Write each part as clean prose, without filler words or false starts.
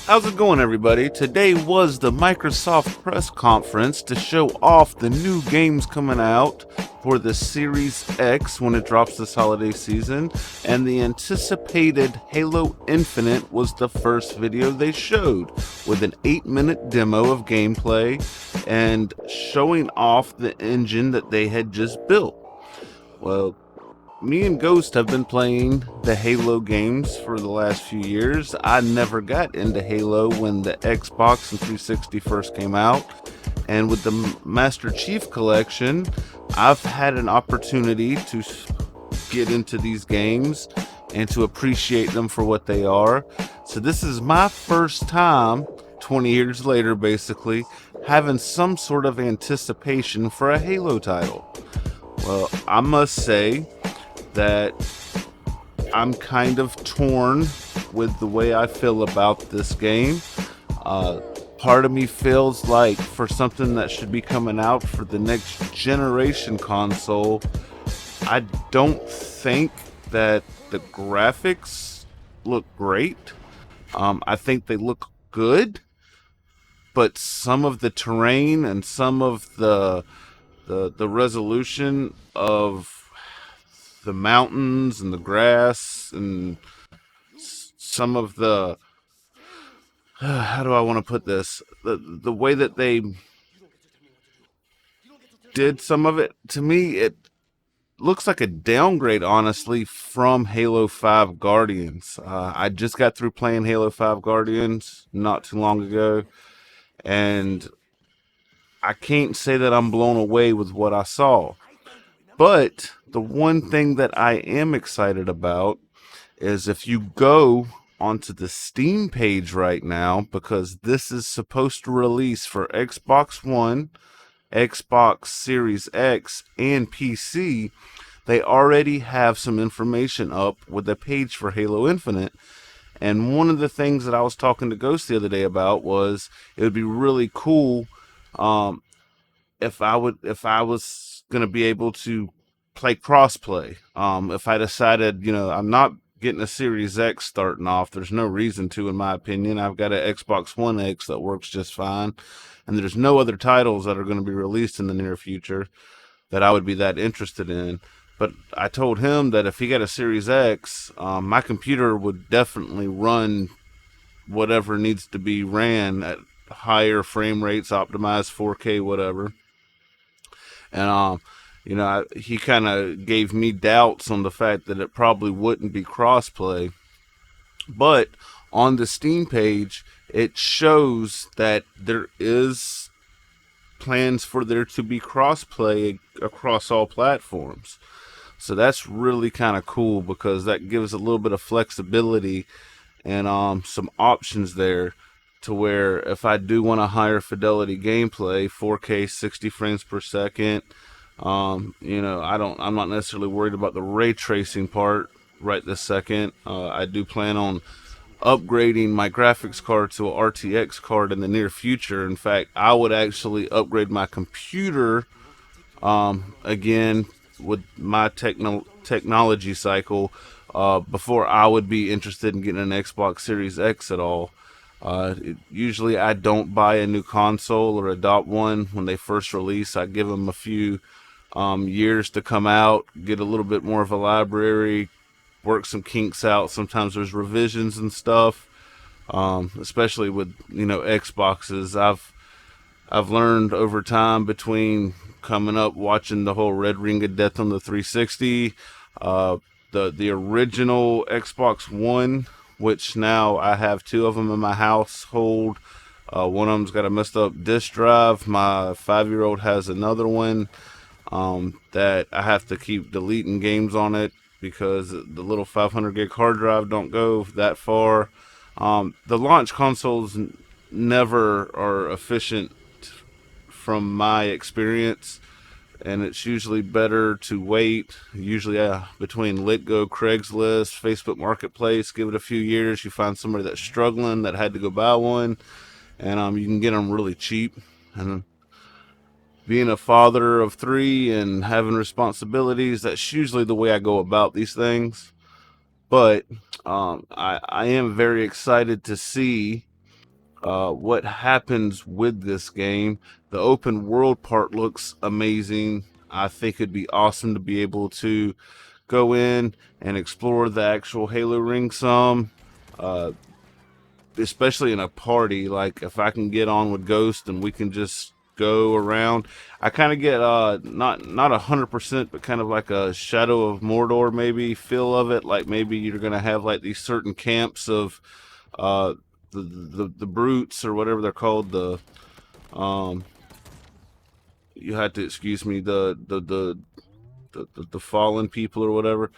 How's it going, everybody? Today was the Microsoft press conference to show off the new games coming out for the Series X when it drops this holiday season, and the anticipated Halo Infinite was the first video they showed, with an 8-minute demo of gameplay and showing off the engine that they had just built. Well, me and Ghost have been playing the Halo games for the last few years. I never got into Halo when the Xbox and 360 first came out. And with the Master Chief Collection, I've had an opportunity to get into these games and to appreciate them for what they are. So this is my first time, 20 years later basically, having some sort of anticipation for a Halo title. Well, I must say that I'm kind of torn with the way I feel about this game. Part of me feels like for something that should be coming out for the next generation console, I don't think that the graphics look great. I think they look good, but some of the terrain and some of the resolution of the mountains and the grass and some of the how do I want to put this, the way that they did some of it, to me it looks like a downgrade, honestly, from Halo 5 Guardians. I just got through playing Halo 5 Guardians not too long ago, and I can't say that I'm blown away with what I saw. But the one thing that I am excited about is if you go onto the Steam page right now, because this is supposed to release for Xbox One, Xbox Series X, and PC, they already have some information up with a page for Halo Infinite. And one of the things that I was talking to Ghost the other day about was it would be really cool, um, if I was gonna be able to play crossplay. If I decided, I'm not getting a Series X starting off, there's no reason to, in my opinion. I've got an Xbox One X that works just fine, and there's no other titles that are going to be released in the near future that I would be that interested in. But I told him that if he got a Series X, my computer would definitely run whatever needs to be ran at higher frame rates, optimized 4K, whatever. And he kind of gave me doubts on the fact that it probably wouldn't be crossplay. But on the Steam page, it shows that there is plans for there to be crossplay across all platforms. So that's really kind of cool because that gives a little bit of flexibility and some options there to where if I do want a higher fidelity gameplay, 4K 60 frames per second, I'm not necessarily worried about the ray tracing part right this second. I do plan on upgrading my graphics card to a RTX card in the near future. In fact, I would actually upgrade my computer again with my technology cycle before I would be interested in getting an Xbox Series X at all. Usually I don't buy a new console or adopt one when they first release. I give them a few years to come out, get a little bit more of a library, work some kinks out. Sometimes there's revisions and stuff, especially with Xboxes. I've learned over time between coming up watching the whole Red Ring of Death on the 360, the original Xbox One, which now I have two of them in my household. One of them's got a messed up disk drive. My 5-year-old has another one that I have to keep deleting games on it because the little 500 gig hard drive don't go that far. The launch consoles never are efficient from my experience, and it's usually better to wait. Usually between LitGo, Craigslist, Facebook Marketplace, give it a few years, you find somebody that's struggling that had to go buy one, and you can get them really cheap. And being a father of 3 and having responsibilities, that's usually the way I go about these things. But I am very excited to see what happens with this game. The open world part looks amazing. I think it'd be awesome to be able to go in and explore the actual Halo ring some, especially in a party. Like if I can get on with Ghost and we can just go around. I kind of get not 100%, but kind of like a Shadow of Mordor maybe feel of it. Like maybe you're gonna have like these certain camps of uh, the brutes or whatever they're called. The you had to excuse me. The fallen people or whatever.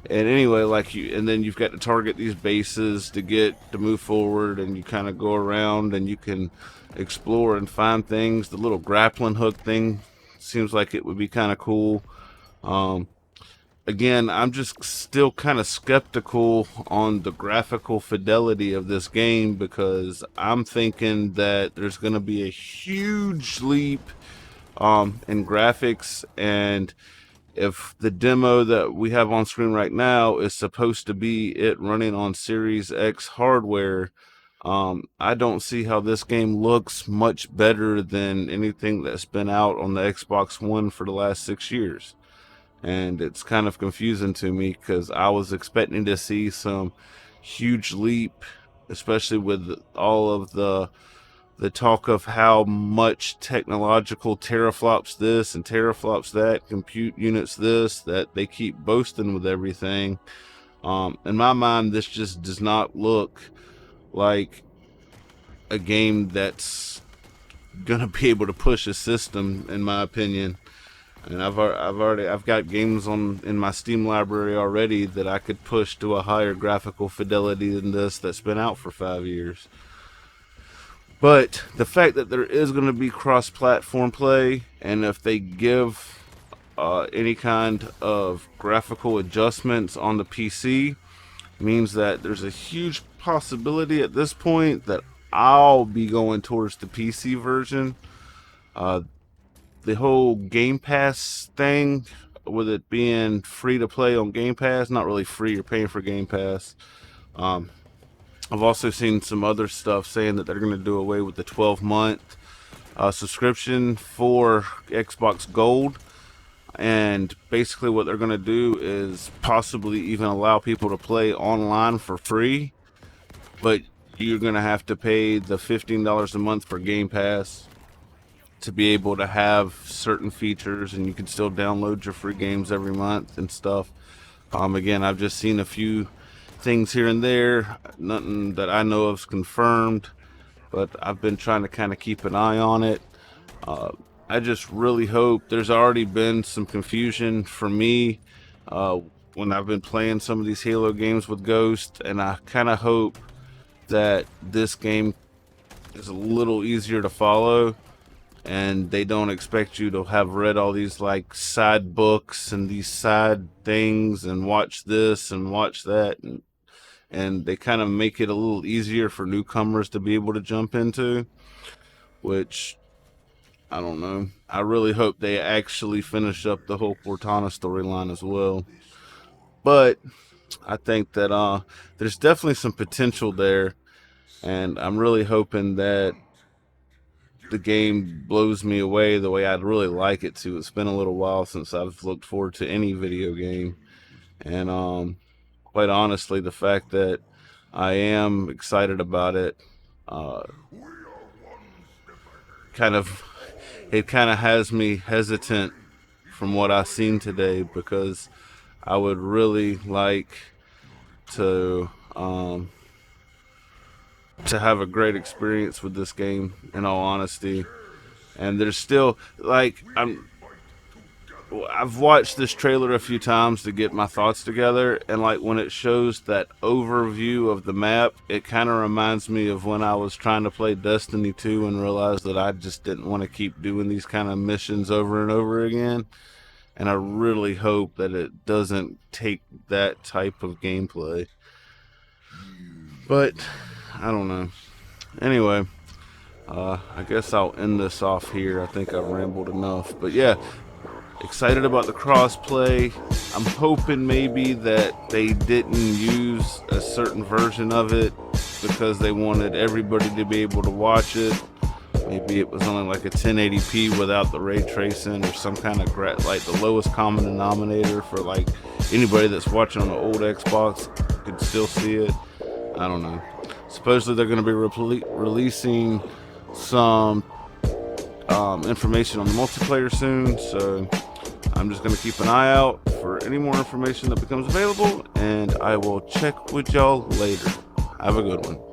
And anyway, like you, and then you've got to target these bases to move forward, and you kind of go around and you can explore and find things. The little grappling hook thing seems like it would be kind of cool. Again, I'm just still kind of skeptical on the graphical fidelity of this game, because I'm thinking that there's going to be a huge leap in graphics, and if the demo that we have on screen right now is supposed to be it running on Series X hardware, I don't see how this game looks much better than anything that's been out on the Xbox One for the last 6 years. And it's kind of confusing to me, because I was expecting to see some huge leap, especially with all of the talk of how much technological teraflops this and teraflops that, compute units this, that they keep boasting with everything. In my mind, this just does not look like a game that's gonna be able to push a system, in my opinion. And I've got games in my Steam library already that I could push to a higher graphical fidelity than this, that's been out for 5 years. But the fact that there is going to be cross-platform play, and if they give any kind of graphical adjustments on the PC, means that there's a huge possibility at this point that I'll be going towards the PC version. The whole Game Pass thing, with it being free to play on Game Pass, not really free, you're paying for Game Pass. I've also seen some other stuff saying that they're going to do away with the 12-month subscription for Xbox Gold. And basically what they're going to do is possibly even allow people to play online for free. But you're going to have to pay the $15 a month for Game Pass to be able to have certain features, and you can still download your free games every month and stuff. Again, I've just seen a few things here and there, nothing that I know of is confirmed, but I've been trying to kind of keep an eye on it. I just really hope. There's already been some confusion for me when I've been playing some of these Halo games with Ghost, and I kind of hope that this game is a little easier to follow, and they don't expect you to have read all these like side books and these side things and watch this and watch that, and they kind of make it a little easier for newcomers to be able to jump into, which I don't know. I really hope they actually finish up the whole Cortana storyline as well. But I think that there's definitely some potential there, and I'm really hoping that the game blows me away the way I'd really like it to. It's been a little while since I've looked forward to any video game, and quite honestly, the fact that I am excited about it, kind of it kind of has me hesitant from what I've seen today, because I would really like to have a great experience with this game, in all honesty. And there's still, like, I've watched this trailer a few times to get my thoughts together, and like when it shows that overview of the map, it kind of reminds me of when I was trying to play Destiny 2 and realized that I just didn't want to keep doing these kind of missions over and over again. And I really hope that it doesn't take that type of gameplay. But I don't know. Anyway, I guess I'll end this off here. I think I've rambled enough. But yeah, excited about the crossplay. I'm hoping maybe that they didn't use a certain version of it because they wanted everybody to be able to watch it. Maybe it was only like a 1080p without the ray tracing, or some kind of like the lowest common denominator for like anybody that's watching on the old Xbox could still see it. I don't know. Supposedly they're going to be releasing some information on the multiplayer soon, so I'm just going to keep an eye out for any more information that becomes available, and I will check with y'all later. Have a good one.